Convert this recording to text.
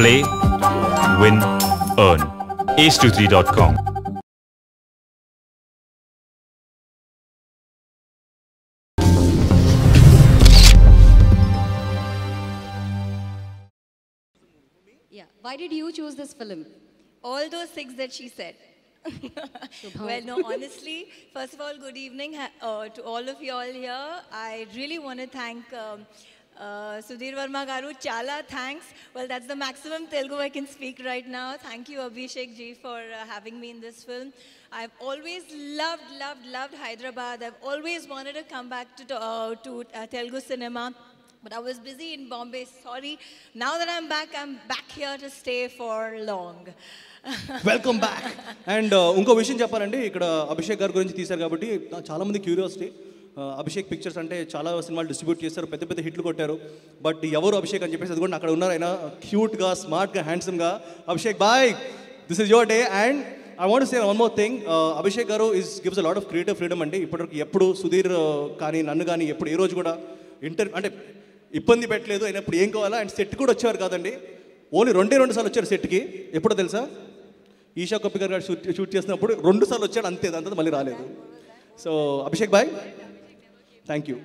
Play, win, earn. ace23.com. Yeah. Why did you choose this film? All those things that she said. Well, no, honestly, first of all, good evening to all of you all here. I really want to thank Sudhir Verma garu. Chala thanks. Well, that's the maximum Telugu I can speak right now. Thank you, Abhishek ji, for having me in this film. I've always loved Hyderabad. I've always wanted to come back to Telugu cinema. But I was busy in Bombay, sorry. Now that I'm back here to stay for long. Welcome back. And ఇంకో విషయం చెప్పాలండి, ఇక్కడ అభిషేక్ గారి గురించి తీశారు కాబట్టి చాలామంది curiosity. Abhishek pictures అంటే చాలా సినిమాలు డిస్ట్రిబ్యూట్ చేశారు, పెద్ద పెద్ద హిట్లు కొట్టారు. బట్ ఎవరు అభిషేక్ అని చెప్పేసి అది కూడా అక్కడ ఉన్నారు. ఆయన క్యూట్గా, స్మార్ట్గా, హ్యాండ్సమ్గా. Abhishek boy, this is your day. And I want say one more thing. Abhishek garu gives a lot of creative freedom అండి. ఇప్పటివరకు ఎప్పుడు సుధీర్ కానీ నన్ను కానీ ఎప్పుడు ఏ రోజు కూడా అంటే ఇబ్బంది పెట్టలేదు. అయినప్పుడు ఏం కావాలా. అండ్ సెట్ కూడా వచ్చేవారు కాదండి. ఓన్లీ రెండు సార్లు వచ్చారు సెట్కి. ఎప్పుడో తెలుసా, ఈషా కప్పికర్ గారు షూట్ చేసినప్పుడు 2 సార్లు వచ్చాడు అంతే, దాంతో మళ్ళీ రాలేదు. So Abhishek bhai, thank you.